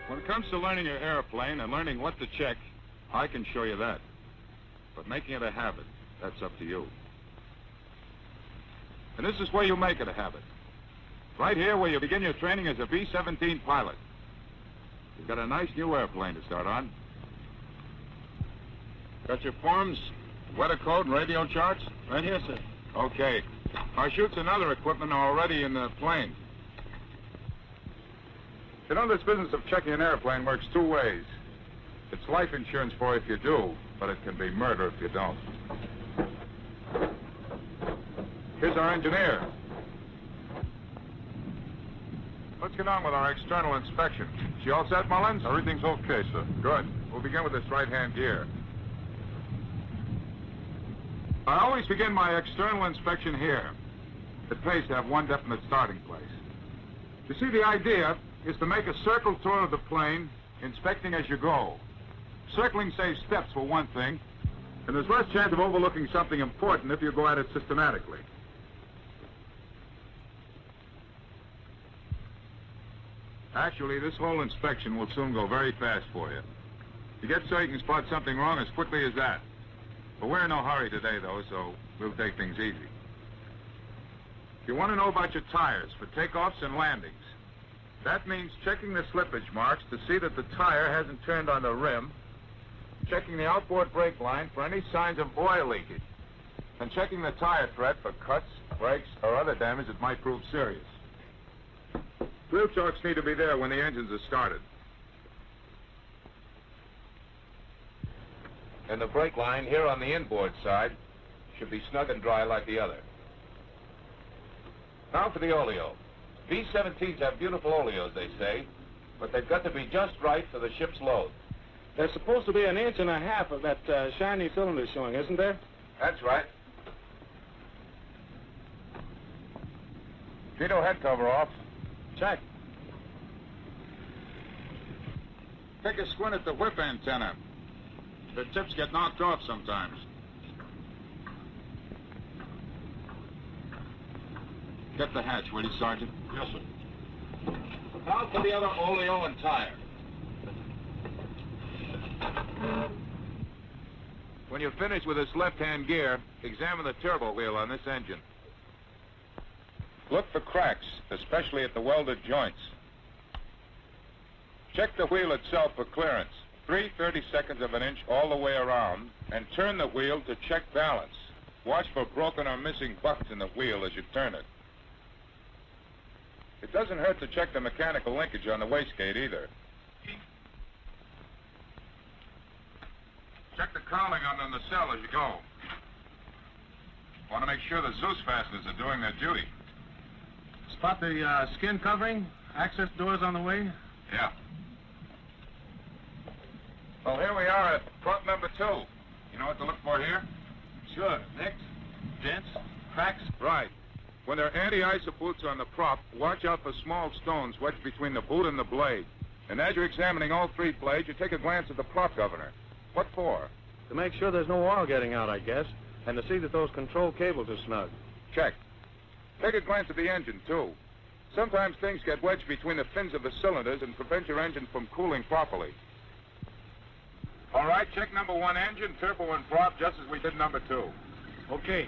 When it comes to learning your airplane and learning what to check, I can show you that. But making it a habit, that's up to you. And this is where you make it a habit. Right here where you begin your training as a B-17 pilot. You've got a nice new airplane to start on. Got your forms, weather code, and radio charts? Right here, sir. Okay. Our chutes and other equipment are already in the plane. You know, this business of checking an airplane works two ways. It's life insurance for if you do, but it can be murder if you don't. Here's our engineer. Let's get on with our external inspection. Is she all set, Mullins? Everything's okay, sir. Good. We'll begin with this right-hand gear. I always begin my external inspection here. It pays to have one definite starting place. You see, the idea is to make a circle tour of the plane, inspecting as you go. Circling saves steps for one thing, and there's less chance of overlooking something important if you go at it systematically. Actually, this whole inspection will soon go very fast for you. You get so you can spot something wrong as quickly as that. But we're in no hurry today, though, so we'll take things easy. You want to know about your tires for takeoffs and landings. That means checking the slippage marks to see that the tire hasn't turned on the rim, checking the outboard brake line for any signs of oil leakage, and checking the tire tread for cuts, breaks, or other damage that might prove serious. Wheel chocks need to be there when the engines are started. And the brake line here on the inboard side should be snug and dry like the other. Now for the oleo. B-17s have beautiful oleos, they say, but they've got to be just right for the ship's load. There's supposed to be 1.5 inches of that shiny cylinder showing, isn't there? That's right. Pitot head cover off. Check. Take a squint at the whip antenna. The tips get knocked off sometimes. Get the hatch, will you, Sergeant? Yes, sir. Now for the other oleo and tire. When you're finished with this left-hand gear, examine the turbo wheel on this engine. Look for cracks, especially at the welded joints. Check the wheel itself for clearance, 3/32 of an inch all the way around, and turn the wheel to check balance. Watch for broken or missing buckles in the wheel as you turn it. It doesn't hurt to check the mechanical linkage on the wastegate either. Check the cowling on the cell as you go. Want to make sure the Zeus fasteners are doing their duty. Spot the skin covering, access doors on the way? Yeah. Well, here we are at prop number 2. You know what to look for here? Sure. Nicks, dents, cracks? Right. When there are anti-iso boots on the prop, watch out for small stones wedged between the boot and the blade. And as you're examining all 3 blades, you take a glance at the prop governor. What for? To make sure there's no oil getting out, I guess, and to see that those control cables are snug. Check. Take a glance at the engine, too. Sometimes things get wedged between the fins of the cylinders and prevent your engine from cooling properly. All right, check number 1 engine, turbo, and prop, just as we did number 2. Okay.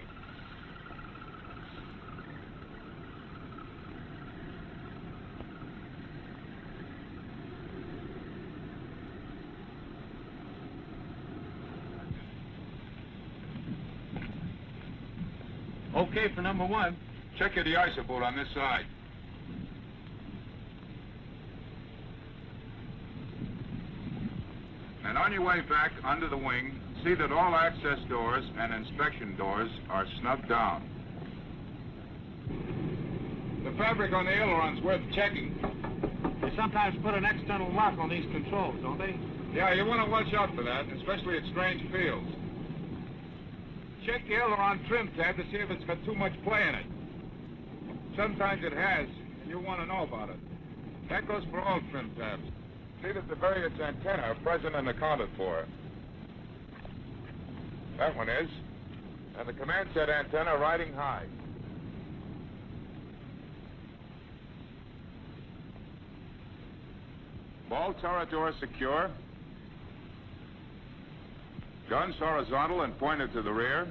Okay for number 1. Check your de-iso boot on this side. And on your way back under the wing, see that all access doors and inspection doors are snugged down. The fabric on the aileron's worth checking. They sometimes put an external lock on these controls, don't they? Yeah, you want to watch out for that, especially at strange fields. Check the aileron trim tab to see if it's got too much play in it. Sometimes it has, and you want to know about it. That goes for all trim tabs. See that the various antennae are present and accounted for. That one is. And the command set antenna riding high. Ball turret door secure. Guns horizontal and pointed to the rear.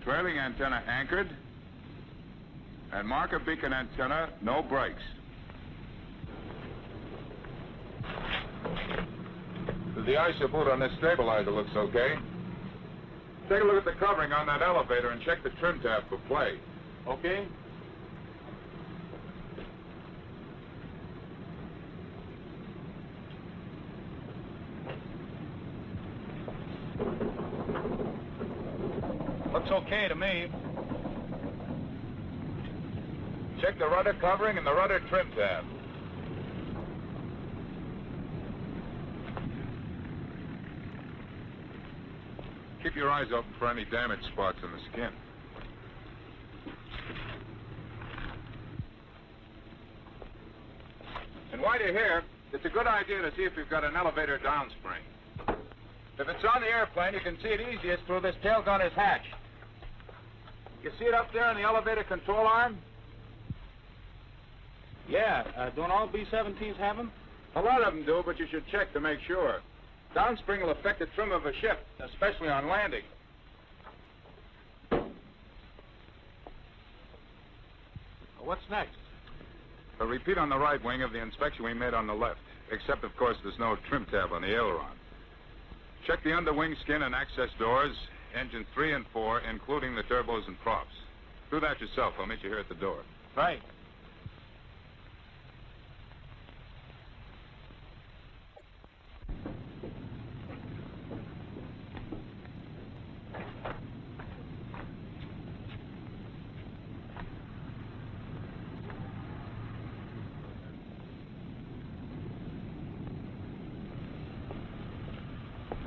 Trailing antenna anchored. And marker beacon antenna, no brakes. The iso boot on this stabilizer looks okay. Take a look at the covering on that elevator and check the trim tab for play. Okay. Looks okay to me. Check the rudder covering and the rudder trim tab. Keep your eyes open for any damage spots in the skin. And while you're here, it's a good idea to see if you've got an elevator downspring. If it's on the airplane, you can see it easiest through this tail gunner's hatch. You see it up there on the elevator control arm? Yeah, don't all B-17s have them? A lot of them do, but you should check to make sure. Downspring will affect the trim of a ship, especially on landing. What's next? A repeat on the right wing of the inspection we made on the left, except, of course, there's no trim tab on the aileron. Check the underwing skin and access doors, engine 3 and 4, including the turbos and props. Do that yourself. I'll meet you here at the door. Right.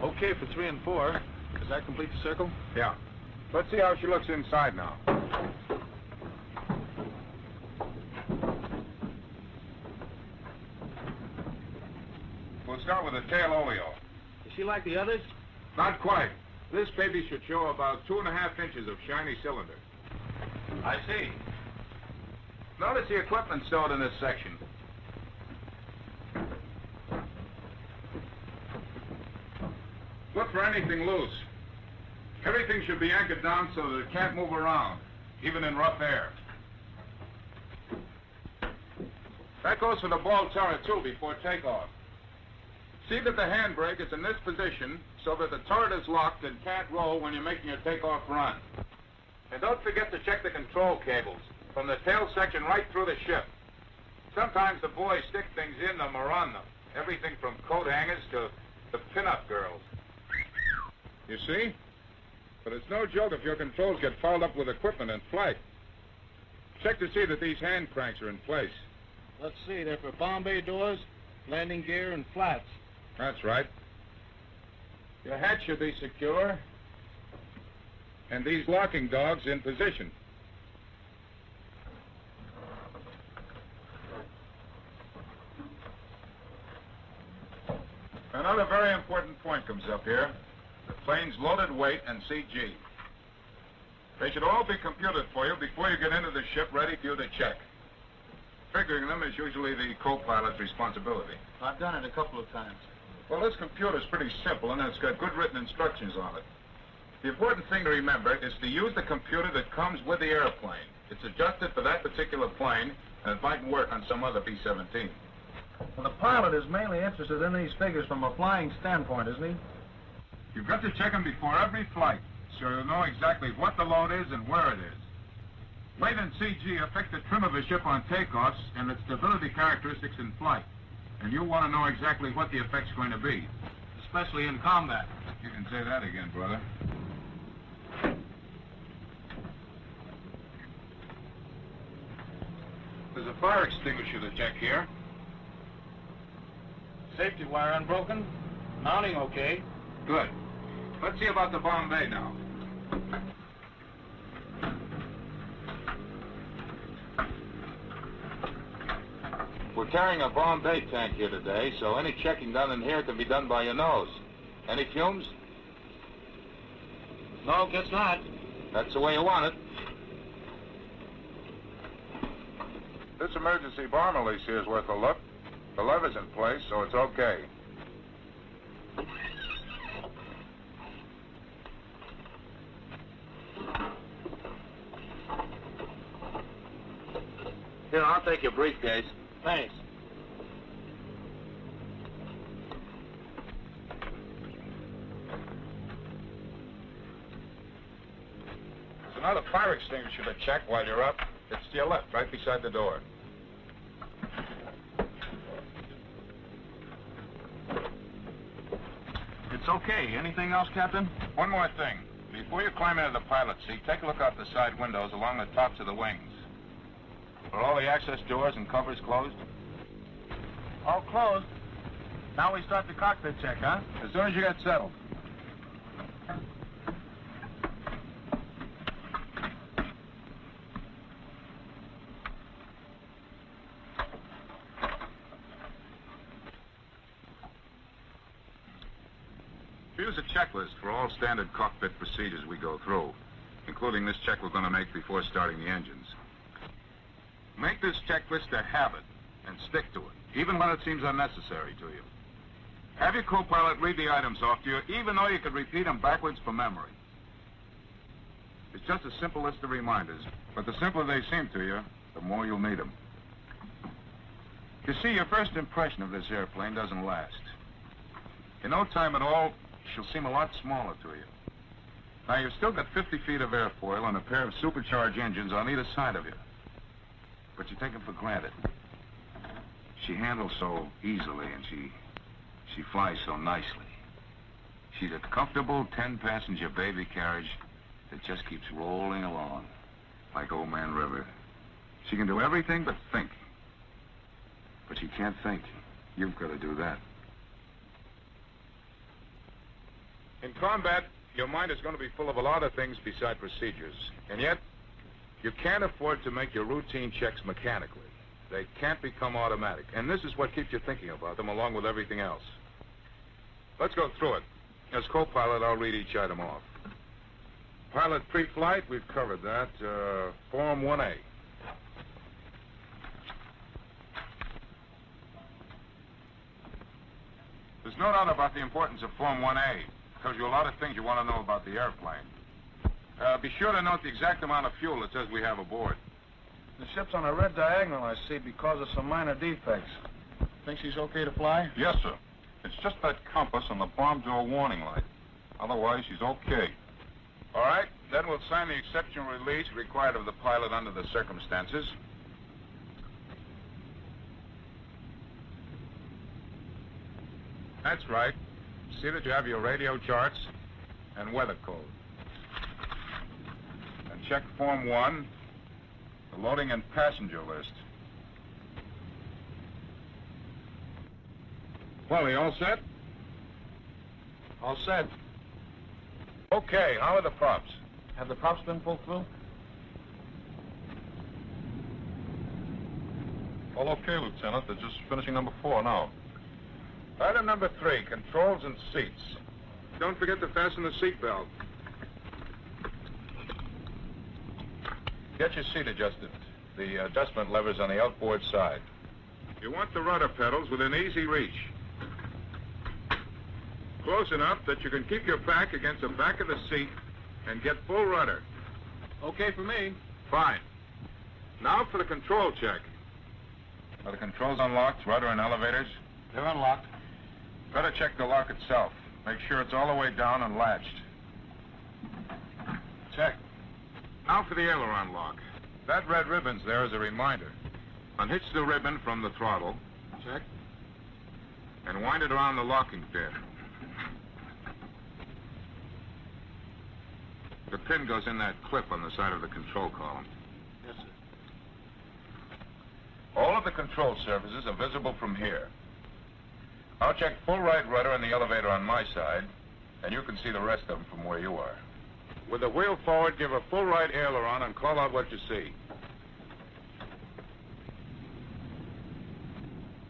Okay for 3 and 4. Does that complete the circle? Yeah. Let's see how she looks inside now. We'll start with the tail oleo. Is she like the others? Not quite. This baby should show about 2.5 inches of shiny cylinder. I see. Notice the equipment stowed in this section. Look for anything loose. Everything should be anchored down so that it can't move around, even in rough air. That goes for the ball turret, too, before takeoff. See that the handbrake is in this position so that the turret is locked and can't roll when you're making your takeoff run. And don't forget to check the control cables, from the tail section right through the ship. Sometimes the boys stick things in them or on them, everything from coat hangers to the pin-up girls. You see? But it's no joke if your controls get fouled up with equipment in flight. Check to see that these hand cranks are in place. Let's see, they're for Bombay doors, landing gear, and flats. That's right. Your hatch should be secure. And these locking dogs in position. Another very important point comes up here. The plane's loaded weight and CG. They should all be computed for you before you get into the ship ready for you to check. Figuring them is usually the co-pilot's responsibility. I've done it a couple of times. Well, this computer's pretty simple, and it's got good written instructions on it. The important thing to remember is to use the computer that comes with the airplane. It's adjusted for that particular plane, and it might work on some other B-17. Well, the pilot is mainly interested in these figures from a flying standpoint, isn't he? You've got to check them before every flight, so you'll know exactly what the load is and where it is. Weight and CG affect the trim of a ship on takeoffs and its stability characteristics in flight. And you'll want to know exactly what the effect's going to be. Especially in combat. You can say that again, brother. There's a fire extinguisher to check here. Safety wire unbroken. Mounting okay. Good. Let's see about the Bombay now. We're carrying a Bombay tank here today, so any checking done in here can be done by your nose. Any fumes? No, guess not. That's the way you want it. This emergency bomb release here is worth a look. The lever's in place, so it's okay. Here, I'll take your briefcase. Thanks. There's another fire extinguisher to check while you're up. It's to your left, right beside the door. It's okay. Anything else, Captain? One more thing. Before you climb into the pilot seat, take a look out the side windows along the tops of the wings. Are all the access doors and covers closed? All closed. Now we start the cockpit check, huh? As soon as you get settled. Here's a checklist for all standard cockpit procedures we go through, including this check we're going to make before starting the engines. Make this checklist a habit and stick to it, even when it seems unnecessary to you. Have your co-pilot read the items off to you, even though you could repeat them backwards from memory. It's just a simple list of reminders, but the simpler they seem to you, the more you'll need them. You see, your first impression of this airplane doesn't last. In no time at all, she'll seem a lot smaller to you. Now, you've still got 50 feet of airfoil and a pair of supercharged engines on either side of you. But you take them for granted. She handles so easily, and she flies so nicely. She's a comfortable 10-passenger baby carriage that just keeps rolling along, like Old Man River. She can do everything but think. But she can't think. You've got to do that. In combat, your mind is going to be full of a lot of things beside procedures. And yet, you can't afford to make your routine checks mechanically. They can't become automatic. And this is what keeps you thinking about them, along with everything else. Let's go through it. As co-pilot, I'll read each item off. Pilot pre-flight, we've covered that. Form 1A. There's no doubt about the importance of Form 1A. It tells you a lot of things you want to know about the airplane. Be sure to note the exact amount of fuel it says we have aboard. The ship's on a red diagonal, I see, because of some minor defects. Think she's okay to fly? Yes, sir. It's just that compass and the bomb door warning light. Otherwise, she's okay. All right, then we'll sign the exception release required of the pilot under the circumstances. That's right. See that you have your radio charts and weather code. And check Form 1, the loading and passenger list. Well, you all set? All set. Okay, how are the props? Have the props been pulled through? All okay, Lieutenant. They're just finishing number 4 now. Item number 3, controls and seats. Don't forget to fasten the seatbelt. Get your seat adjusted. The adjustment lever's on the outboard side. You want the rudder pedals within easy reach. Close enough that you can keep your back against the back of the seat and get full rudder. Okay for me. Fine. Now for the control check. Are the controls unlocked, rudder and elevators? They're unlocked. Better check the lock itself. Make sure it's all the way down and latched. Check. Now for the aileron lock. That red ribbon's there as a reminder. Unhitch the ribbon from the throttle. Check. And wind it around the locking pin. The pin goes in that clip on the side of the control column. Yes, sir. All of the control surfaces are visible from here. I'll check full right rudder and the elevator on my side, and you can see the rest of them from where you are. With the wheel forward, give a full right aileron and call out what you see.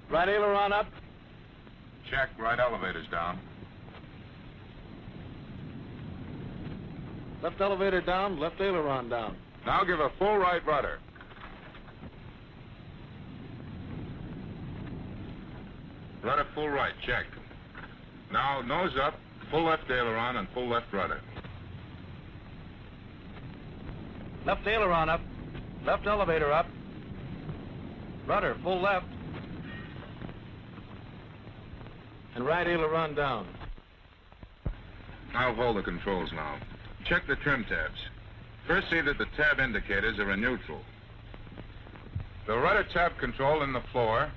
Right aileron up. Check, right elevator's down. Left elevator down, left aileron down. Now give a full right rudder. Rudder full right, check. Now, nose up, full left aileron, and full left rudder. Left aileron up. Left elevator up. Rudder, full left. And right aileron down. I'll hold the controls now. Check the trim tabs. First, see that the tab indicators are in neutral. The rudder tab control in the floor.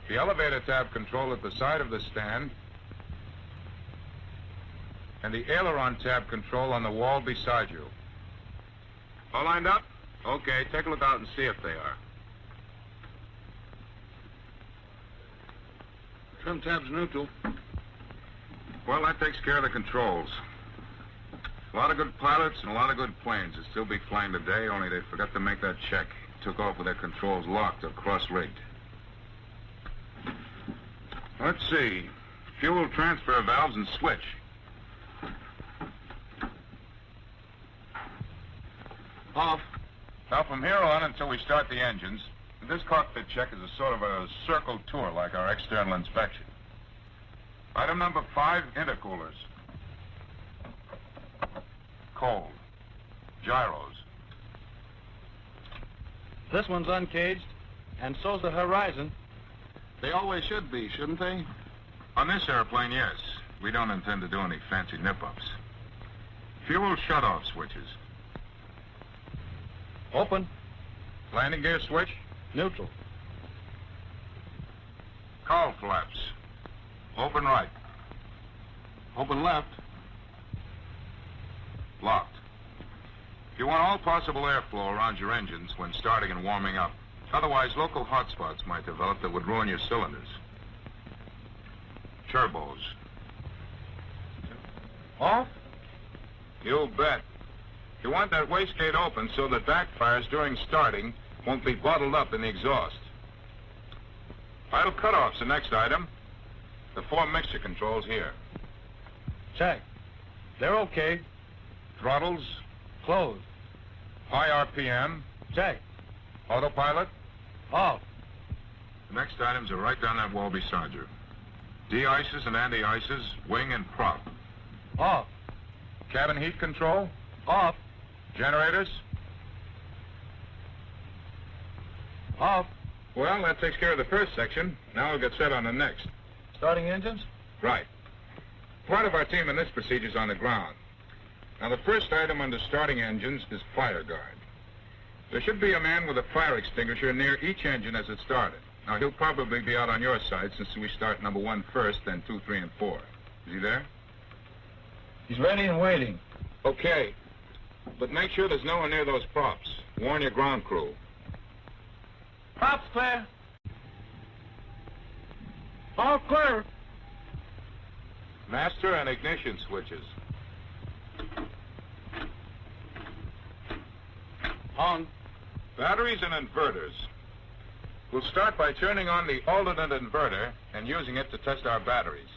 The elevator tab control at the side of the stand. And the aileron tab control on the wall beside you. All lined up? Okay, take a look out and see if they are. Trim tab's neutral. Well, that takes care of the controls. A lot of good pilots and a lot of good planes would still be flying today, only they forgot to make that check. Took off with their controls locked or cross-rigged. Let's see. Fuel transfer valves and switch. Off. Now, from here on until we start the engines, this cockpit check is a sort of a circle tour like our external inspection. Item number 5, intercoolers. Cold. Gyros. This one's uncaged, and so's the horizon. They always should be, shouldn't they? On this airplane, yes. We don't intend to do any fancy nip-ups. Fuel shut-off switches. Open. Landing gear switch. Neutral. Cowl flaps. Open right. Open left. Locked. You want all possible airflow around your engines when starting and warming up. Otherwise, local hotspots might develop that would ruin your cylinders. Turbos. Off. You bet. You want that wastegate open so that backfires during starting won't be bottled up in the exhaust. Idle cutoff's the next item. The 4 mixture controls here. Check. They're okay. Throttles. Closed. High RPM. Check. Autopilot. Off. The next items are right down that wall beside you. De-ices and anti-ices, wing and prop. Off. Cabin heat control. Off. Generators. Off. Well, that takes care of the first section. Now we'll get set on the next. Starting engines? Right. Part of our team in this procedure's on the ground. Now, the first item under starting engines is fire guard. There should be a man with a fire extinguisher near each engine as it started. Now, he'll probably be out on your side since we start number 1 first, then 2, 3, and 4. Is he there? He's ready and waiting. Okay. But make sure there's no one near those props. Warn your ground crew. Props clear. All clear. Master and ignition switches. On. Batteries and inverters. We'll start by turning on the alternate inverter and using it to test our batteries.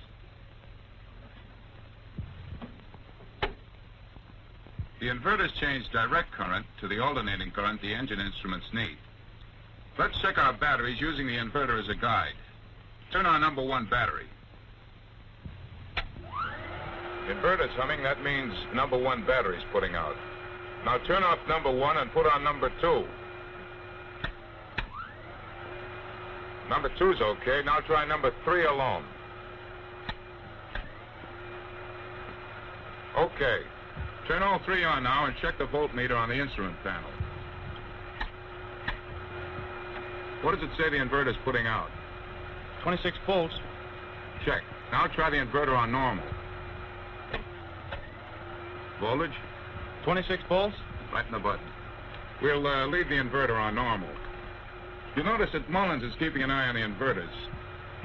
The inverters change direct current to the alternating current the engine instruments need. Let's check our batteries using the inverter as a guide. Turn on number 1 battery. Inverter's humming, that means number 1 battery's putting out. Now turn off number 1 and put on number 2. Number 2's okay. Now try number 3 alone. Okay. Turn all 3 on now and check the voltmeter on the instrument panel. What does it say the inverter's putting out? 26 volts. Check. Now try the inverter on normal. Voltage? 26 volts. Right in the button. We'll leave the inverter on normal. You'll notice that Mullins is keeping an eye on the inverters,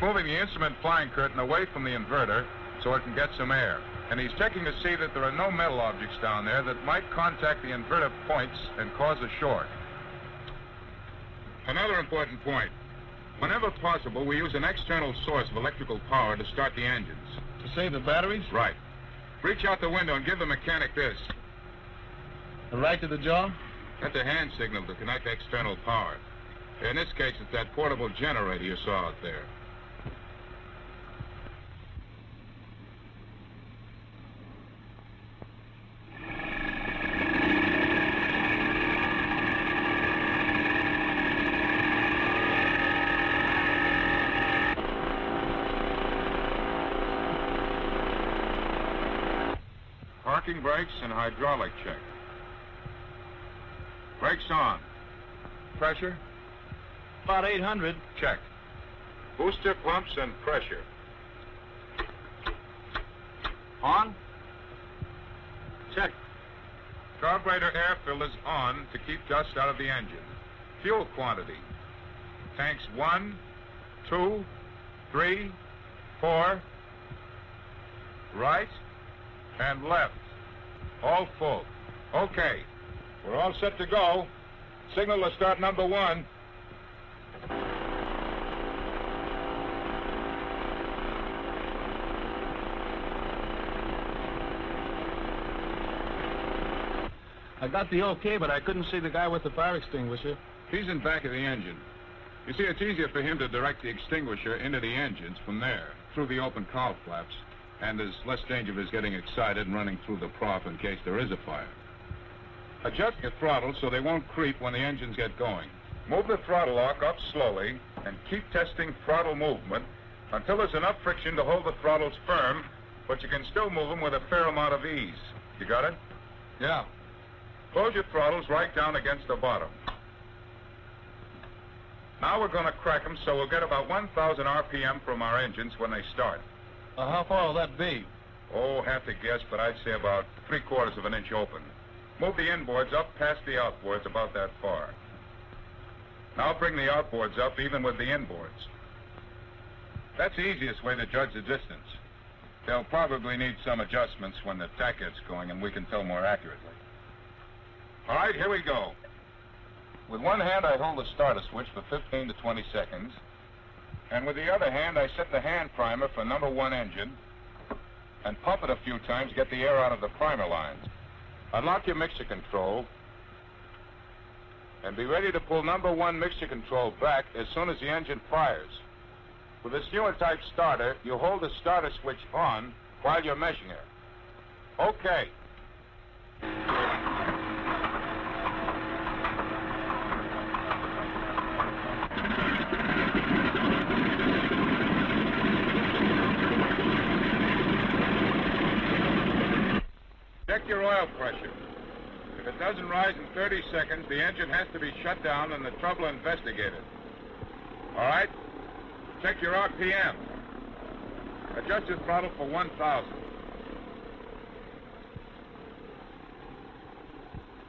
moving the instrument flying curtain away from the inverter so it can get some air. And he's checking to see that there are no metal objects down there that might contact the inverter points and cause a short. Another important point. Whenever possible, we use an external source of electrical power to start the engines. To save the batteries? Right. Reach out the window and give the mechanic this. And right to the jaw? That's a hand signal to connect external power. In this case, it's that portable generator you saw out there. Parking brakes and hydraulic check. Brakes on. Pressure? About 800. Check. Booster pumps and pressure. On? Check. Carburetor air filters on to keep dust out of the engine. Fuel quantity. Tanks 1, 2, 3, 4. Right and left. All full. Okay. We're all set to go. Signal to start number 1. I got the okay, but I couldn't see the guy with the fire extinguisher. He's in back of the engine. You see, it's easier for him to direct the extinguisher into the engines from there, through the open cowl flaps, and there's less danger of his getting excited and running through the prop in case there is a fire. Adjust your throttle so they won't creep when the engines get going. Move the throttle lock up slowly and keep testing throttle movement until there's enough friction to hold the throttles firm, but you can still move them with a fair amount of ease. You got it? Yeah. Close your throttles right down against the bottom. Now we're going to crack them so we'll get about 1,000 RPM from our engines when they start. How far will that be? Oh, have to guess, but I'd say about 3/4 of an inch open. Move the inboards up past the outboards about that far. Now bring the outboards up even with the inboards. That's the easiest way to judge the distance. They'll probably need some adjustments when the tack gets going and we can tell more accurately. All right, here we go. With one hand, I hold the starter switch for 15 to 20 seconds. And with the other hand, I set the hand primer for number 1 engine and pump it a few times to get the air out of the primer lines. Unlock your mixture control and be ready to pull number 1 mixture control back as soon as the engine fires. With this newer type starter, you hold the starter switch on while you're measuring it. Okay. Check your oil pressure. If it doesn't rise in 30 seconds, the engine has to be shut down and the trouble investigated. All right? Check your RPM. Adjust your throttle for 1,000.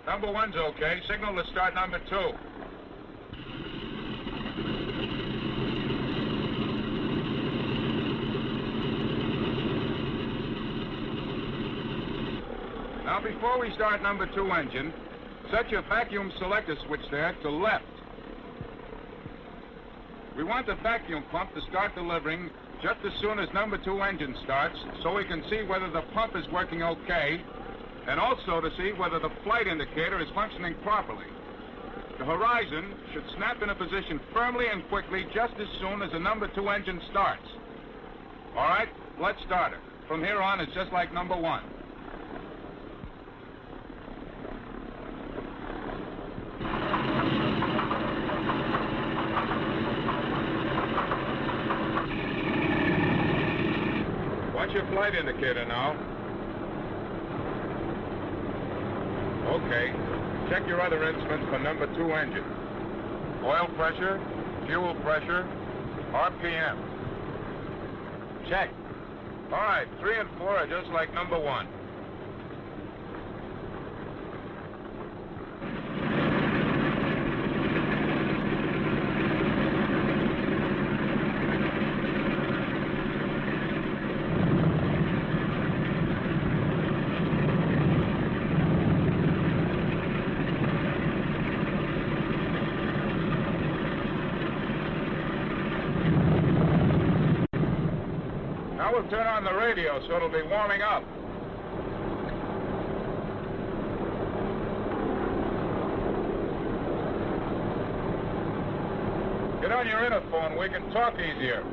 Number 1's okay. Signal to start number 2. Now, before we start number 2 engine, set your vacuum selector switch there to left. We want the vacuum pump to start delivering just as soon as number 2 engine starts so we can see whether the pump is working okay and also to see whether the flight indicator is functioning properly. The horizon should snap into position firmly and quickly just as soon as the number 2 engine starts. All right, let's start it. From here on, it's just like number 1. Watch your flight indicator now. Okay. Check your other instruments for number 2 engine. Oil pressure, fuel pressure, RPM. Check. All right, 3 and 4 are just like number 1. Now we'll turn on the radio so it'll be warming up. on your interphone. We can talk easier.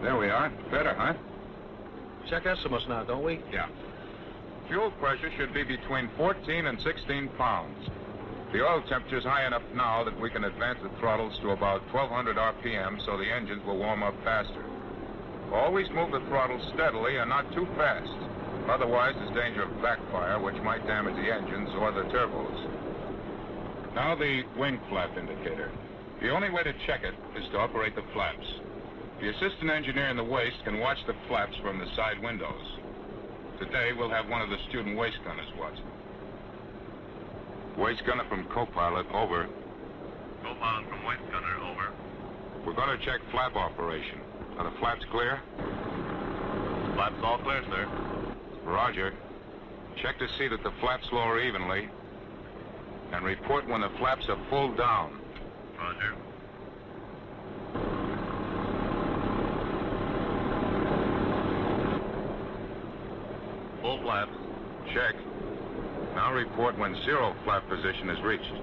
There we are. Better, huh? Check estimates now, don't we? Yeah. Fuel pressure should be between 14 and 16 pounds. The oil temperature's high enough now that we can advance the throttles to about 1,200 RPM so the engines will warm up faster. Always move the throttle steadily and not too fast. Otherwise, there's danger of backfire, which might damage the engines or the turbos. Now the wing flap indicator. The only way to check it is to operate the flaps. The assistant engineer in the waist can watch the flaps from the side windows. Today, we'll have one of the student waist gunners watch them. Waist gunner from co-pilot, over. Co-pilot from waist gunner, over. We're going to check flap operation. Are the flaps clear? Flaps all clear, sir. Roger. Check to see that the flaps lower evenly. And report when the flaps are full down. Roger. Full flaps. Check. Now report when zero flap position is reached.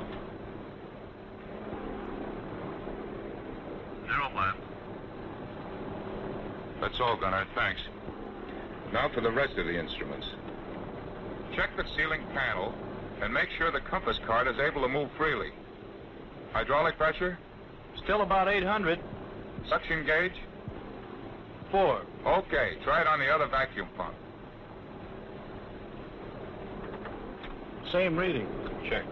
Zero flaps. That's all, Gunner. Thanks. Now for the rest of the instruments. Check the ceiling panel and make sure the compass card is able to move freely. Hydraulic pressure? Still about 800. Suction gauge? 4. Okay, try it on the other vacuum pump. Same reading. Check.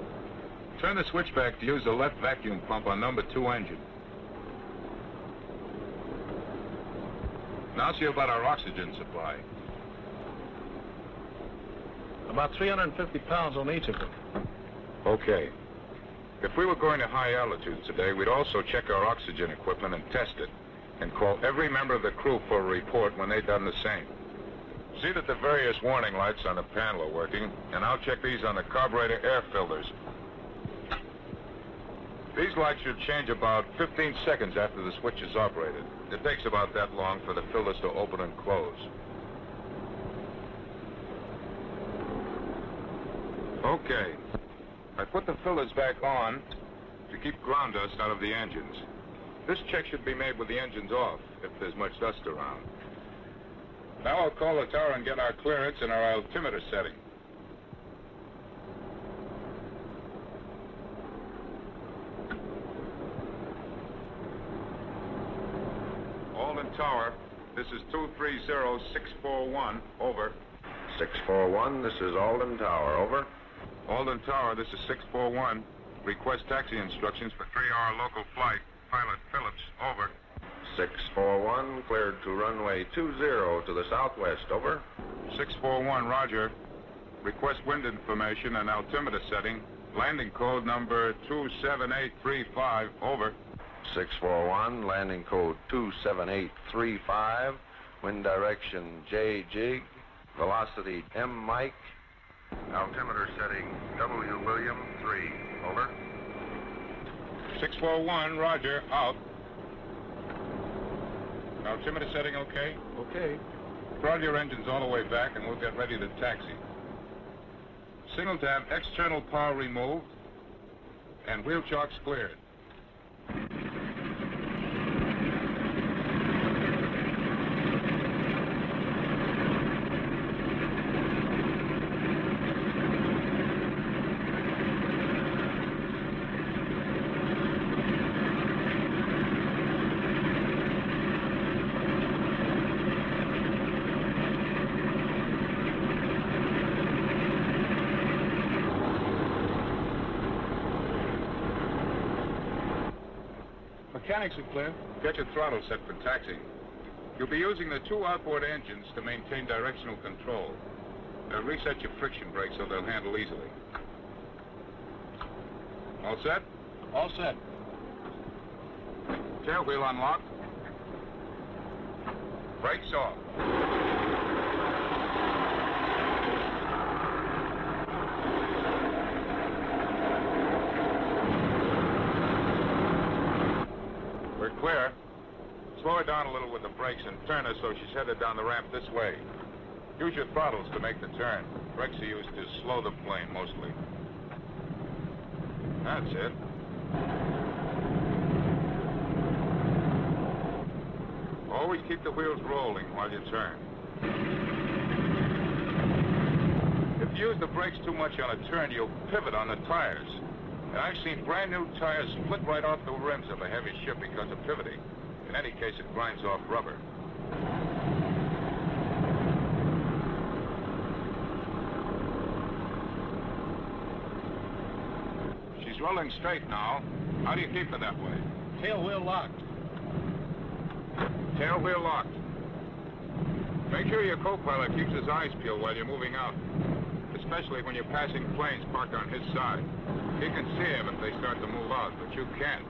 Turn the switchback to use the left vacuum pump on number 2 engine. Now see about our oxygen supply. About 350 pounds on each of them. Okay. If we were going to high altitudes today, we'd also check our oxygen equipment and test it, and call every member of the crew for a report when they've done the same. See that the various warning lights on the panel are working, and I'll check these on the carburetor air filters. These lights should change about 15 seconds after the switch is operated. It takes about that long for the filters to open and close. Okay. I put the filters back on to keep ground dust out of the engines. This check should be made with the engines off, if there's much dust around. Now I'll call the tower and get our clearance and our altimeter setting. Alden Tower, this is 230641, over. 641, this is Alden Tower, over. Alden Tower, this is 641. Request taxi instructions for 3-hour local flight. Pilot Phillips, over. 641, cleared to runway 20 to the southwest, over. 641, roger. Request wind information and altimeter setting. Landing code number 27835, over. 641, landing code 27835, wind direction J jig, velocity M Mike, altimeter setting W William 3, over. 641, roger, out. Altimeter setting okay? Okay. Throttle your engines all the way back and we'll get ready to taxi. Signal to have external power removed and wheel chocks cleared. Mechanics are clear. Get your throttle set for taxiing. You'll be using the 2 outboard engines to maintain directional control. Reset your friction brakes so they'll handle easily. All set? All set. Tail wheel unlocked. Brakes off. We're clear. Slow her down a little with the brakes and turn her so she's headed down the ramp this way. Use your throttles to make the turn. Brakes are used to slow the plane, mostly. That's it. Always keep the wheels rolling while you turn. If you use the brakes too much on a turn, you'll pivot on the tires. And I've seen brand new tires split right off the rims of a heavy ship because of pivoting. In any case, it grinds off rubber. She's rolling straight now. How do you keep her that way? Tail wheel locked. Tail wheel locked. Make sure your co-pilot keeps his eyes peeled while you're moving out, especially when you're passing planes parked on his side. He can see them if they start to move out, but you can't.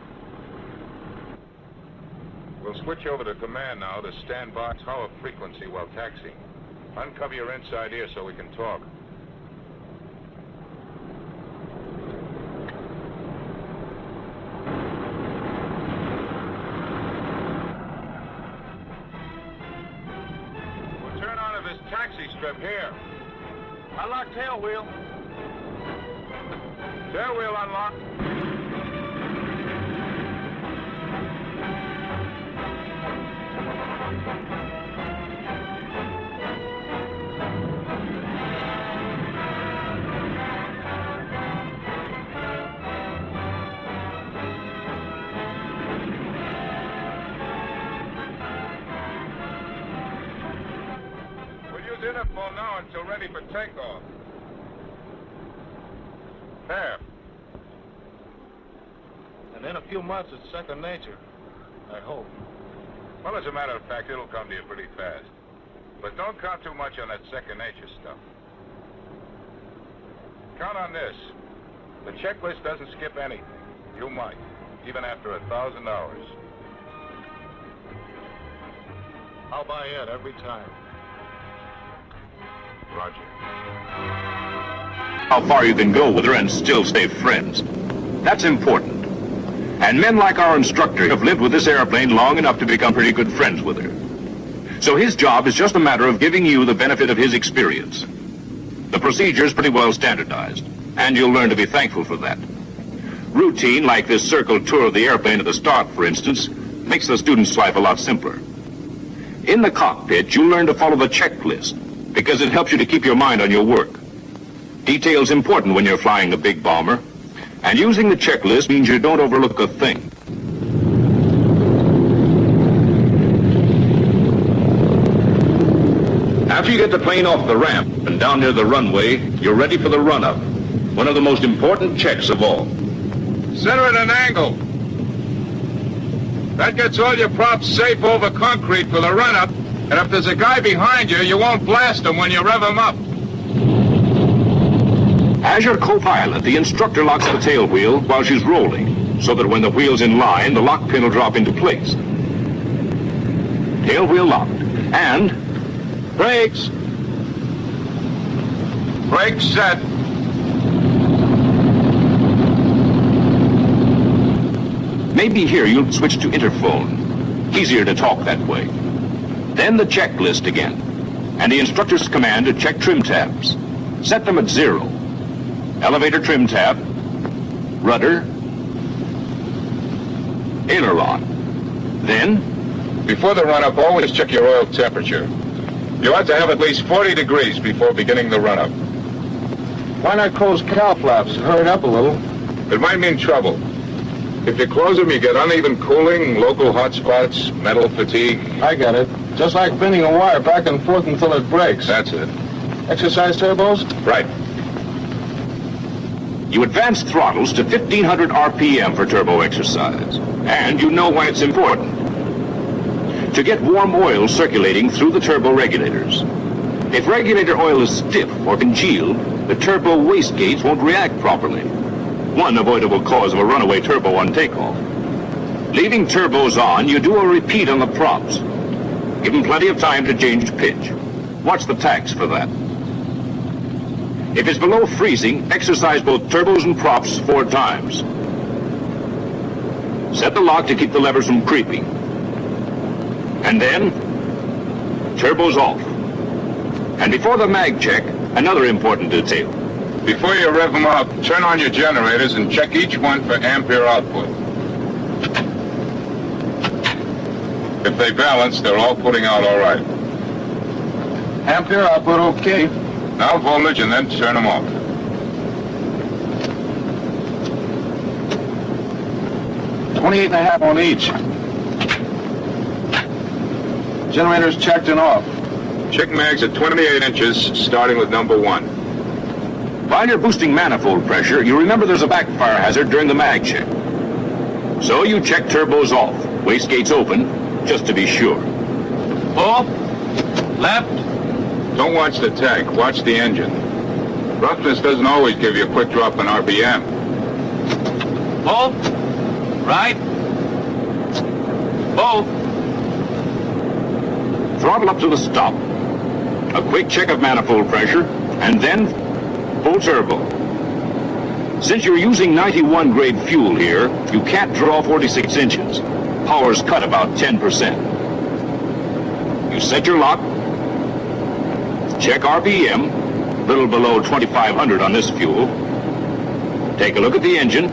We'll switch over to command now to stand by tower frequency while taxiing. Uncover your inside ear so we can talk. We'll turn onto this taxi strip here. Unlock tail wheel. Tail wheel unlocked. We'll use interphone now until ready for takeoff. There. And in a few months, it's second nature. I hope. Well, as a matter of fact, it'll come to you pretty fast. But don't count too much on that second nature stuff. Count on this. The checklist doesn't skip anything. You might, even after 1,000 hours. I'll buy in every time. Roger. How far you can go with her and still stay friends. That's important. And men like our instructor have lived with this airplane long enough to become pretty good friends with her. So his job is just a matter of giving you the benefit of his experience. The procedure's pretty well standardized, and you'll learn to be thankful for that. Routine, like this circle tour of the airplane at the start, for instance, makes the student's life a lot simpler. In the cockpit, you'll learn to follow the checklist, because it helps you to keep your mind on your work. Detail's important when you're flying a big bomber, and using the checklist means you don't overlook a thing. After you get the plane off the ramp and down near the runway, you're ready for the run-up, one of the most important checks of all. Center at an angle. That gets all your props safe over concrete for the run-up, and if there's a guy behind you, you won't blast him when you rev him up. As your co-pilot, the instructor locks the tail wheel while she's rolling, so that when the wheel's in line, the lock pin will drop into place. Tail wheel locked. And brakes. Brakes set. Maybe here you'll switch to interphone. Easier to talk that way. Then the checklist again, and the instructor's command to check trim tabs. Set them at 0. Elevator trim tab, rudder, aileron. Then, Before the run-up, always check your oil temperature. You ought to have at least 40 degrees before beginning the run-up. Why not close cowl flaps and hurry it up a little? It might mean trouble. If you close them, you get uneven cooling, local hot spots, mental fatigue. I get it. Just like bending a wire back and forth until it breaks. That's it. Exercise turbos? Right. you advance throttles to 1,500 RPM for turbo exercise. And you know why it's important. To get warm oil circulating through the turbo regulators. If regulator oil is stiff or congealed, the turbo wastegates won't react properly. One avoidable cause of a runaway turbo on takeoff. Leaving turbos on, you do a repeat on the props. Give them plenty of time to change pitch. Watch the tacks for that. If it's below freezing, exercise both turbos and props 4 times. Set the lock to keep the levers from creeping. And then, turbo's off. And before the mag check, another important detail. Before you rev them up, turn on your generators and check each one for ampere output. If they balance, they're all putting out all right. Ampere output, okay. Now voltage and then turn them off. $28.5 on each. Generators checked and off. Check mags at 28 inches, starting with number 1. While you're boosting manifold pressure, you remember there's a backfire hazard during the mag check. So you check turbos off, wastegates open, just to be sure. Pull. Left. Don't watch the tank, watch the engine. Roughness doesn't always give you a quick drop in RPM. Pull. Right. Pull. Throttle up to the stop. A quick check of manifold pressure, and then full turbo. Since you're using 91 grade fuel here, you can't draw 46 inches. Power's cut about 10%. You set your lock, check RPM, little below 2,500 on this fuel. Take a look at the engine,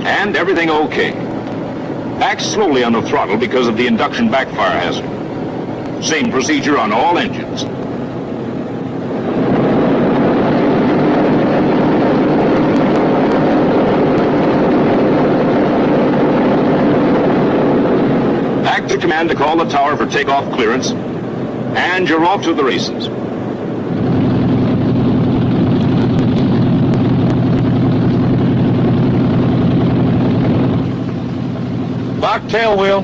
and everything okay. Act slowly on the throttle because of the induction backfire hazard. Same procedure on all engines. Act to command to call the tower for takeoff clearance, and you're off to the races. Lock tail wheel.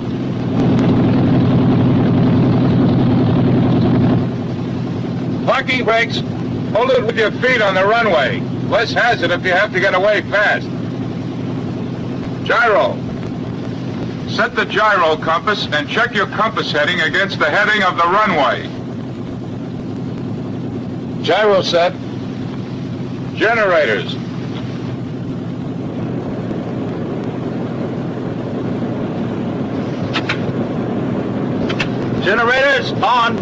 Parking brakes. Hold it with your feet on the runway. Less hazard if you have to get away fast. Gyro. Set the gyro compass and check your compass heading against the heading of the runway. Gyro set. Generators. Generators on.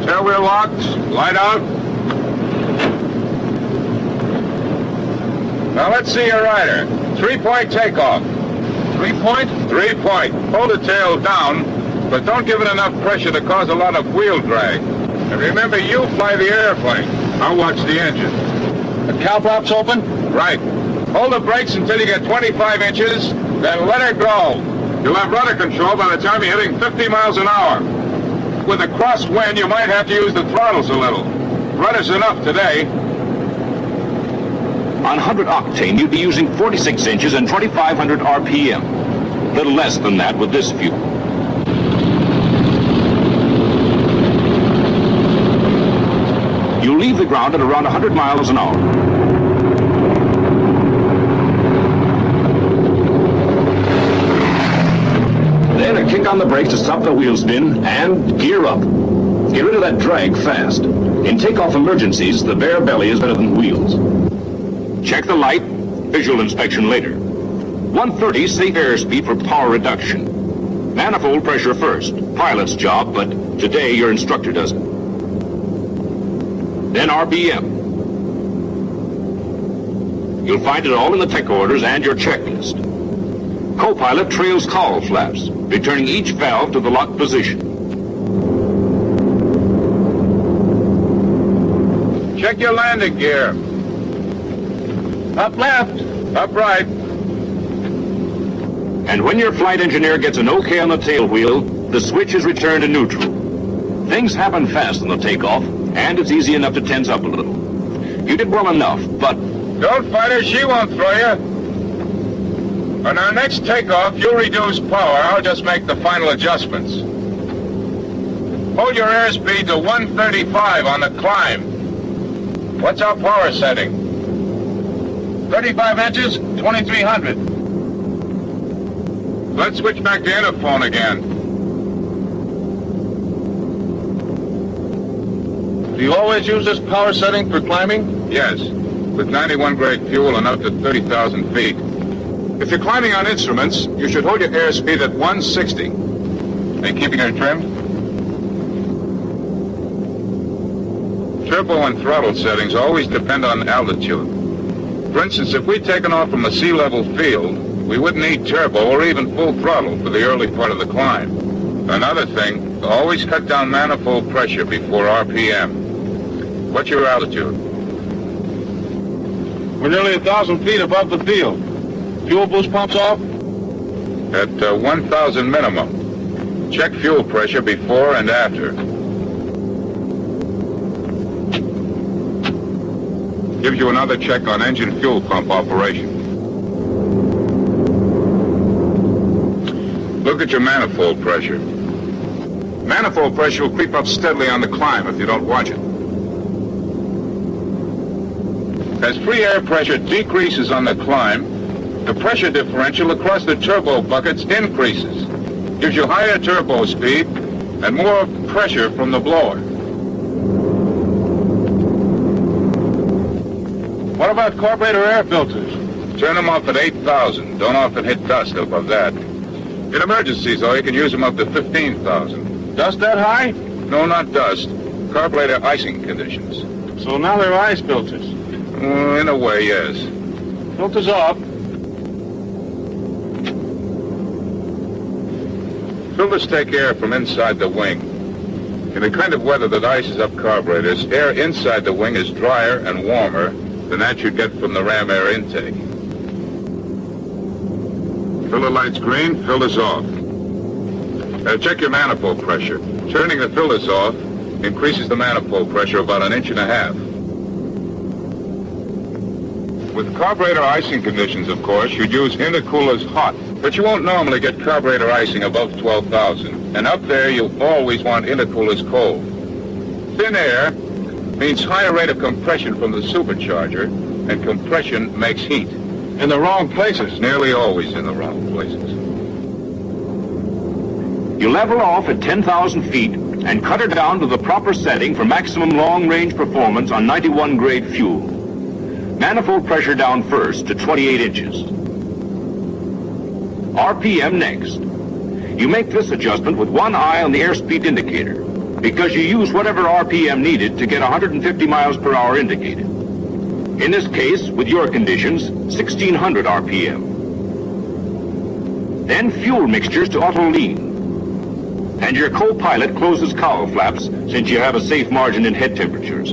Tailwheel locked. Light out. Now let's see your rider. 3-point takeoff. 3-point? 3-point. Hold the tail down, but don't give it enough pressure to cause a lot of wheel drag. And remember, you fly the airplane. I'll watch the engine. The cow flaps open? Right. Hold the brakes until you get 25 inches, then let her go. You'll have rudder control by the time you're hitting 50 miles an hour. With a crosswind, you might have to use the throttles a little. Rudder's enough today. On 100 octane, you'd be using 46 inches and 2,500 RPM. Little less than that with this fuel. You'll leave the ground at around 100 miles an hour. Then a kick on the brakes to stop the wheel spin and gear up. Get rid of that drag fast. In takeoff emergencies, the bare belly is better than wheels. Check the light, visual inspection later. 130, safe airspeed for power reduction. Manifold pressure first, pilot's job, but today your instructor does it. Then RPM. You'll find it all in the tech orders and your checklist. Co-pilot trails cowl flaps, returning each valve to the locked position. Check your landing gear. Up left. Up right. And when your flight engineer gets an okay on the tail wheel, the switch is returned to neutral. Things happen fast on the takeoff, and it's easy enough to tense up a little. You did well enough, but... Don't fight her, she won't throw you. On our next takeoff, you'll reduce power. I'll just make the final adjustments. Hold your airspeed to 135 on the climb. What's our power setting? 35 inches, 2,300. Let's switch back to interphone again. Do you always use this power setting for climbing? Yes, with 91 grade fuel and up to 30,000 feet. If you're climbing on instruments, you should hold your airspeed at 160. Are you keeping her trimmed? Turbo and throttle settings always depend on altitude. For instance, if we'd taken off from a sea level field, we wouldn't need turbo or even full throttle for the early part of the climb. Another thing, always cut down manifold pressure before RPM. What's your altitude? We're nearly 1,000 feet above the field. Fuel boost pumps off? At 1,000 minimum. Check fuel pressure before and after. Gives you another check on engine fuel pump operation. Look at your manifold pressure. Manifold pressure will creep up steadily on the climb if you don't watch it. As free air pressure decreases on the climb, the pressure differential across the turbo buckets increases. Gives you higher turbo speed and more pressure from the blower. What about carburetor air filters? Turn them off at 8,000. Don't often hit dust above that. In emergencies, though, you can use them up to 15,000. Dust that high? No, not dust. Carburetor icing conditions. So now they're ice filters. In a way, yes. Filters off. Filters take air from inside the wing. In the kind of weather that ices up carburetors, air inside the wing is drier and warmer than that you'd get from the ram air intake. Filter lights green, filters off. Check your manifold pressure. Turning the filters off increases the manifold pressure about 1.5 inches. With carburetor icing conditions, of course, you'd use intercoolers hot, but you won't normally get carburetor icing above 12,000. And up there, you always want intercoolers cold. Thin air means higher rate of compression from the supercharger, and compression makes heat. In the wrong places. Nearly always in the wrong places. You level off at 10,000 feet and cut her down to the proper setting for maximum long-range performance on 91 grade fuel. Manifold pressure down first to 28 inches. RPM next. You make this adjustment with one eye on the airspeed indicator, because you use whatever RPM needed to get 150 miles per hour indicated. In this case, with your conditions, 1,600 RPM. Then fuel mixtures to auto lean. And your co-pilot closes cowl flaps since you have a safe margin in head temperatures.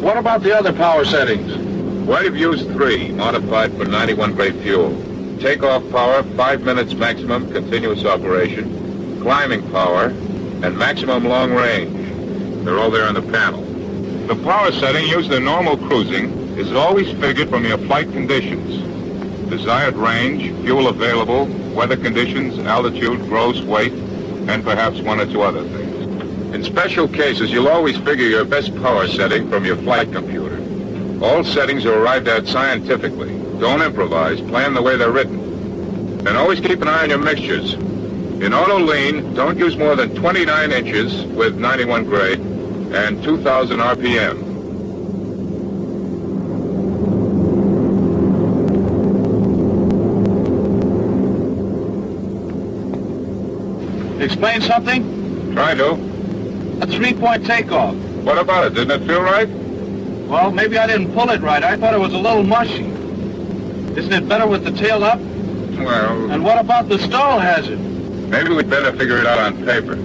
What about the other power settings? Why'd have used 3, modified for 91 grade fuel. Takeoff power, 5 minutes maximum, continuous operation, climbing power, and maximum long range. They're all there on the panel. The power setting used in normal cruising is always figured from your flight conditions. Desired range, fuel available, weather conditions, altitude, gross weight, and perhaps 1 or 2 other things. In special cases, you'll always figure your best power setting from your flight computer. All settings are arrived at scientifically. Don't improvise, plan the way they're written. And always keep an eye on your mixtures. In auto lean, don't use more than 29 inches with 91 grade and 2,000 RPM. Explain something? Try to. A 3-point takeoff. What about it? Didn't it feel right? Well, maybe I didn't pull it right. I thought it was a little mushy. Isn't it better with the tail up? Well, And what about the stall hazard? maybe we'd better figure it out on paper.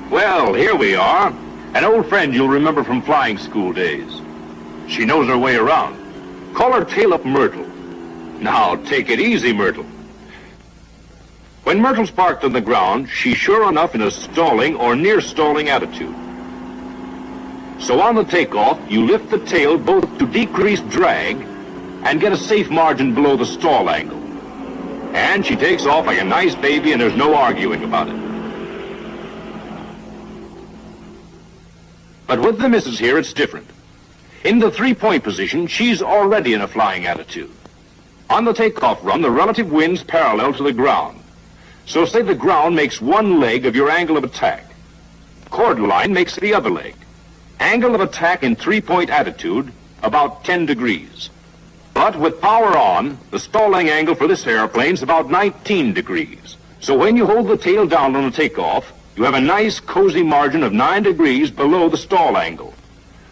Well, here we are. An old friend you'll remember from flying school days. She knows her way around. Call her Tail Up Myrtle. Now, take it easy, Myrtle. When Myrtle's parked on the ground, she's sure enough in a stalling or near stalling attitude. So on the takeoff, you lift the tail both to decrease drag and get a safe margin below the stall angle. And she takes off like a nice baby, and there's no arguing about it. But with the missus here, it's different. In the 3-point position, she's already in a flying attitude. On the takeoff run, the relative wind's parallel to the ground. So say the ground makes one leg of your angle of attack. Chord line makes the other leg. Angle of attack in 3-point attitude, about 10 degrees. But with power on, the stalling angle for this airplane is about 19 degrees. So when you hold the tail down on the takeoff, you have a nice cozy margin of 9 degrees below the stall angle.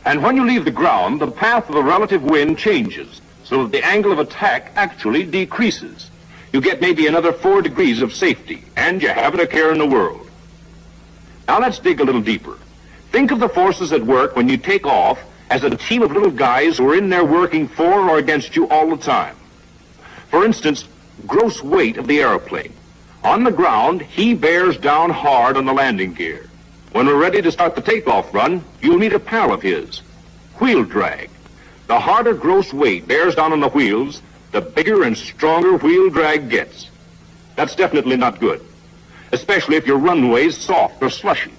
And when you leave the ground, the path of the relative wind changes, so that the angle of attack actually decreases. You get maybe another 4 degrees of safety, and you haven't a care in the world. Now let's dig a little deeper. Think of the forces at work when you take off as a team of little guys who are in there working for or against you all the time. For instance, gross weight of the airplane. On the ground, he bears down hard on the landing gear. When we're ready to start the takeoff run, you'll meet a pal of his, wheel drag. The harder gross weight bears down on the wheels, the bigger and stronger wheel drag gets. That's definitely not good, especially if your runway's soft or slushy.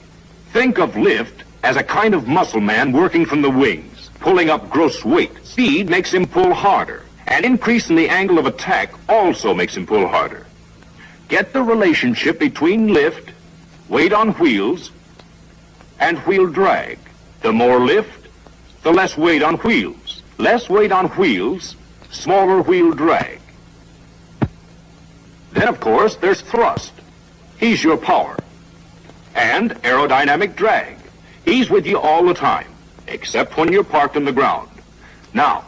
Think of lift as a kind of muscle man working from the wings, pulling up gross weight. Speed makes him pull harder, and increase in the angle of attack also makes him pull harder. Get the relationship between lift, weight on wheels, and wheel drag. The more lift, the less weight on wheels. Less weight on wheels, smaller wheel drag. Then, of course, there's thrust. He's your power. And aerodynamic drag. He's with you all the time, except when you're parked on the ground. Now,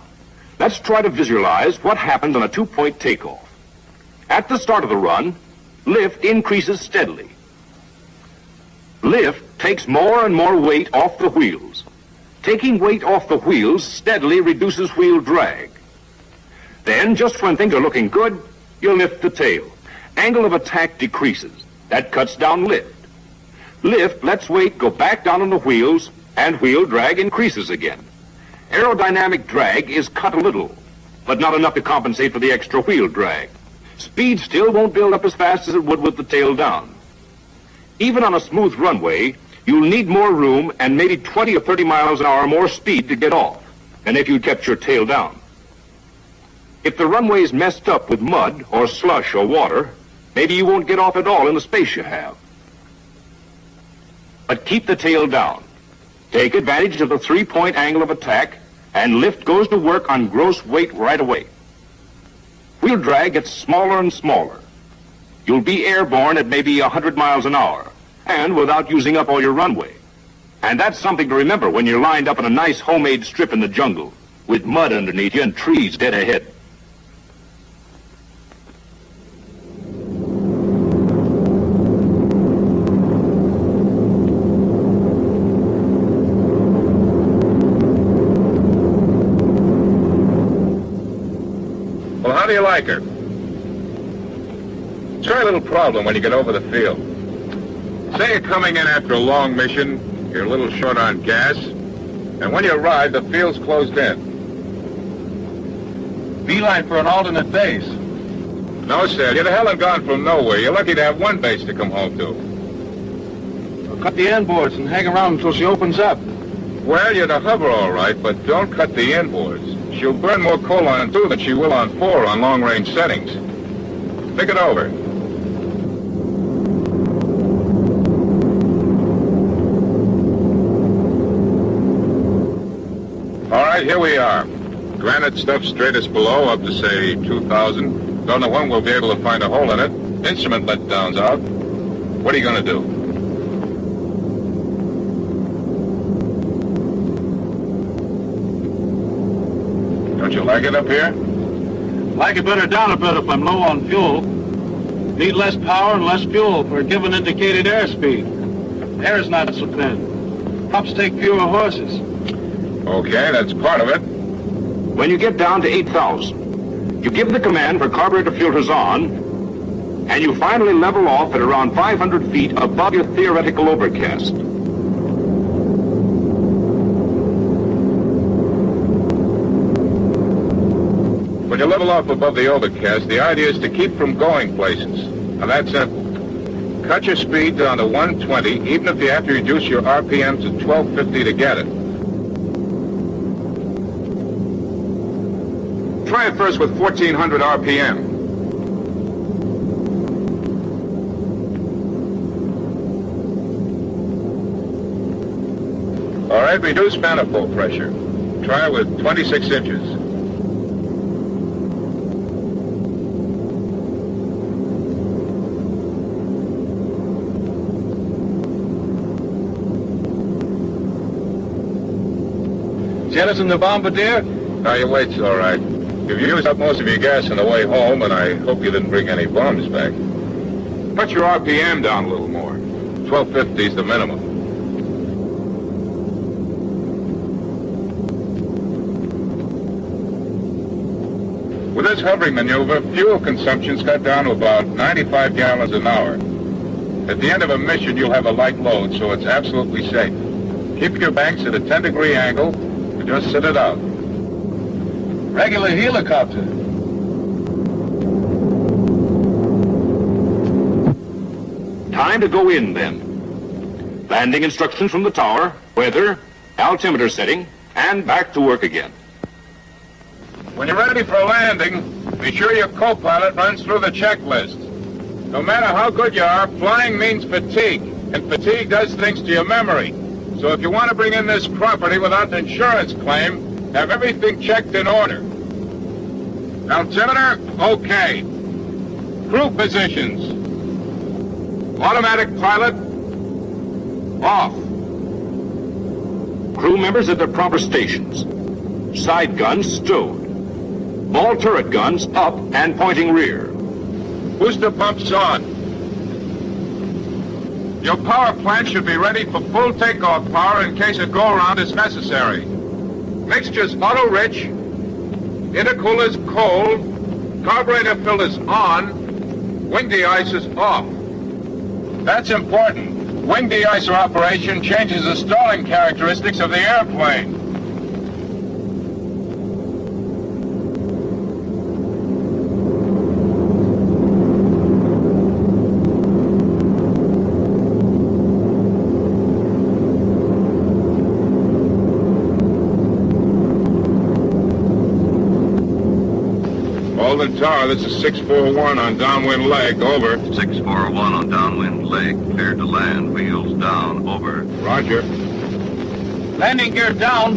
let's try to visualize what happens on a 2-point takeoff. At the start of the run, lift increases steadily. Lift takes more and more weight off the wheels. Taking weight off the wheels steadily reduces wheel drag. Then, just when things are looking good, you lift the tail. Angle of attack decreases. That cuts down lift. Lift lets weight go back down on the wheels, and wheel drag increases again. Aerodynamic drag is cut a little, but not enough to compensate for the extra wheel drag. Speed still won't build up as fast as it would with the tail down. Even on a smooth runway, you'll need more room and maybe 20 or 30 miles an hour more speed to get off than if you'd kept your tail down. If the runway's messed up with mud or slush or water, maybe you won't get off at all in the space you have. But keep the tail down. Take advantage of the 3-point angle of attack, and lift goes to work on gross weight right away. Wheel drag gets smaller and smaller. You'll be airborne at maybe 100 miles an hour, and without using up all your runway. And that's something to remember when you're lined up on a nice homemade strip in the jungle, with mud underneath you and trees dead ahead. Well, how do you like her? Try a little problem when you get over the field. Say you're coming in after a long mission, you're a little short on gas, and when you arrive, the field's closed in. Beeline for an alternate base. No, sir, you're the hell and gone from nowhere. You're lucky to have one base to come home to. Well, cut the inboards and hang around until she opens up. Well, you're to hover all right, but don't cut the inboards. She'll burn more coal on 2 than she will on 4 on long-range settings. Think it over. All right, here we are. Granite stuff straightest below, up to, say, 2,000. Don't know when we'll be able to find a hole in it. Instrument letdown's out. What are you going to do? Don't you like it up here? Like it better down a bit if I'm low on fuel. Need less power and less fuel for a given indicated airspeed. Air's not so thin. Props take fewer horses. Okay, that's part of it. When you get down to 8,000, you give the command for carburetor filters on, and you finally level off at around 500 feet above your theoretical overcast. When you level off above the overcast, the idea is to keep from going places. Now, that's simple. Cut your speed down to 120, even if you have to reduce your RPM to 1250 to get it. Try it first with 1400 RPM. All right, reduce manifold pressure. Try with 26 inches. Jettison the Bombardier? Now, your weight's all right. You've used up most of your gas on the way home, and I hope you didn't bring any bombs back. Put your RPM down a little more. 1250 is the minimum. With this hovering maneuver, fuel consumption's cut down to about 95 gallons an hour. At the end of a mission, you'll have a light load, so it's absolutely safe. Keep your banks at a 10-degree angle, and just sit it out. Regular helicopter. Time to go in, then. Landing instructions from the tower, weather, altimeter setting, and back to work again. When you're ready for landing, be sure your co-pilot runs through the checklist. No matter how good you are, flying means fatigue, and fatigue does things to your memory. So if you want to bring in this property without an insurance claim, have everything checked in order. Altimeter, okay. Crew positions. Automatic pilot, off. Crew members at their proper stations. Side guns stowed. Ball turret guns up and pointing rear. Booster pumps on. Your power plant should be ready for full takeoff power in case a go-around is necessary. Mixture's auto-rich, intercooler's cold, carburetor filter's on, wing de-icer's off. That's important. Wing de-icer operation changes the stalling characteristics of the airplane. Golden Tower, this is 641 on downwind leg, over. 641 on downwind leg, cleared to land, wheels down, over. Roger. Landing gear down.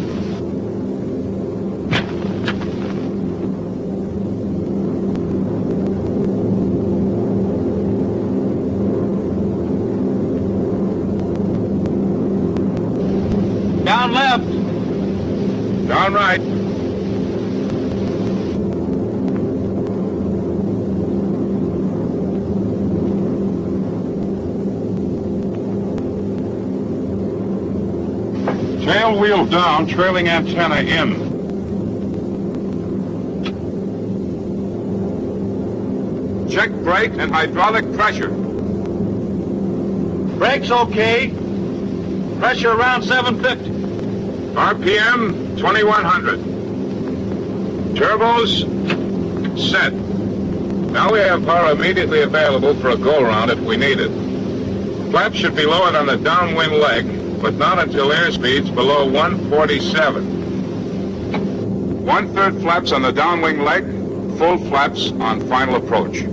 Down left. Down right. Tail wheel down, trailing antenna in. Check brake and hydraulic pressure. Brakes okay. Pressure around 750. RPM 2100. Turbos set. Now we have power immediately available for a go-around if we need it. Flaps should be lowered on the downwind leg, but not until airspeed's below 147. 1/3 flaps on the downwing leg, full flaps on final approach.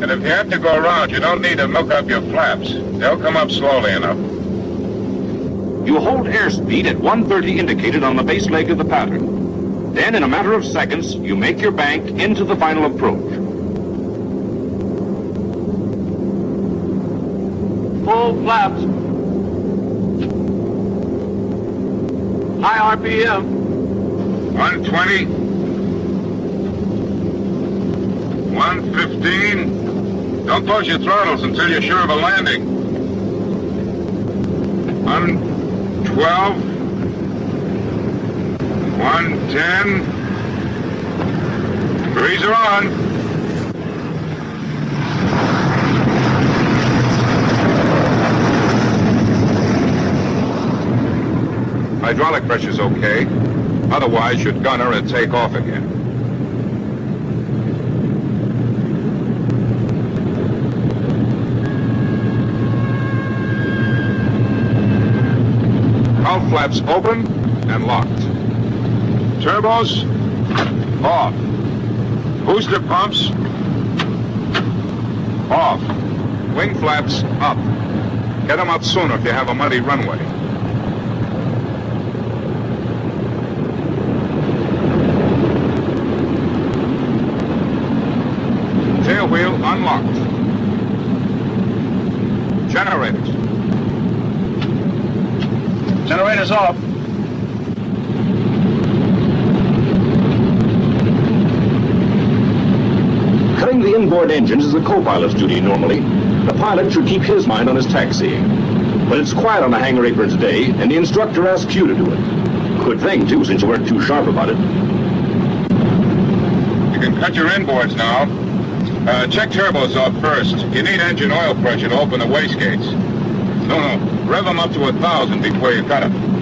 And if you have to go around, you don't need to milk up your flaps. They'll come up slowly enough. You hold airspeed at 130 indicated on the base leg of the pattern. Then, in a matter of seconds, you make your bank into the final approach. Full flaps. High RPM. 120. 115. Don't close your throttles until you're sure of a landing. 112. 110. Breeze on. Hydraulic pressure's okay. Otherwise, you'd gunner and take off again. Hull flaps open and locked. Turbos, off. Booster pumps, off. Wing flaps, up. Get them up sooner if you have a muddy runway. Tail wheel unlocked. Generators. Generators off. Cutting the inboard engines is the co-pilot's duty normally. The pilot should keep his mind on his taxiing. But it's quiet on the hangar apron today, and the instructor asks you to do it. Good thing, too, since you weren't too sharp about it. You can cut your inboards now. Check turbos off first. You need engine oil pressure to open the wastegates. No, rev them up to 1,000 before you cut them.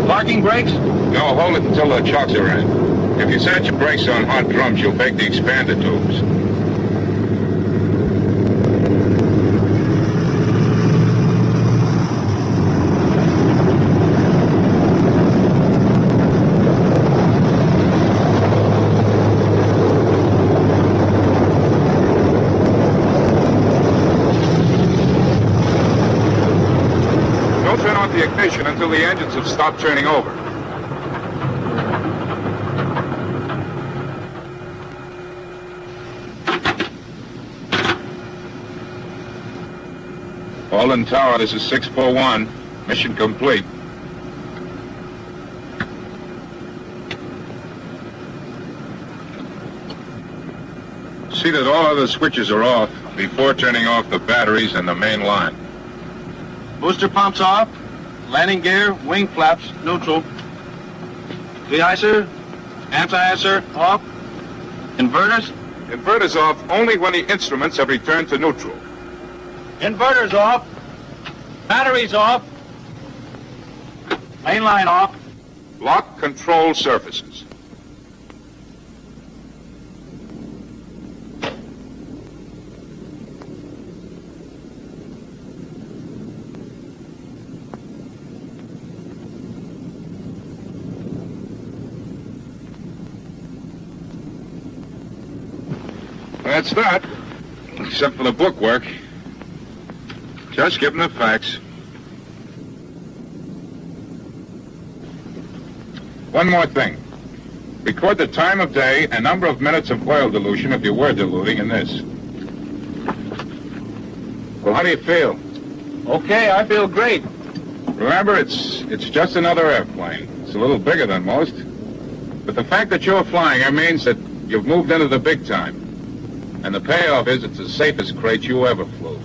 Parking brakes? No, hold it until the chocks are in. If you set your brakes on hot drums, you'll bake the expander tubes. Don't turn off the ignition until the engines have stopped turning over. Alden Tower, this is 641. Mission complete. See that all other switches are off before turning off the batteries and the main line. Booster pumps off. Landing gear, wing flaps, neutral. De-icer, anti-icer off. Inverters? Inverters off only when the instruments have returned to neutral. Inverters off. Batteries off. Main line off. Lock control surfaces. That's that, except for the bookwork. Just give them the facts. One more thing. Record the time of day and number of minutes of oil dilution if you were diluting in this. Well, how do you feel? Okay, I feel great. Remember, it's just another airplane. It's a little bigger than most. But the fact that you're flying it means that you've moved into the big time. And the payoff is it's the safest crate you ever flew.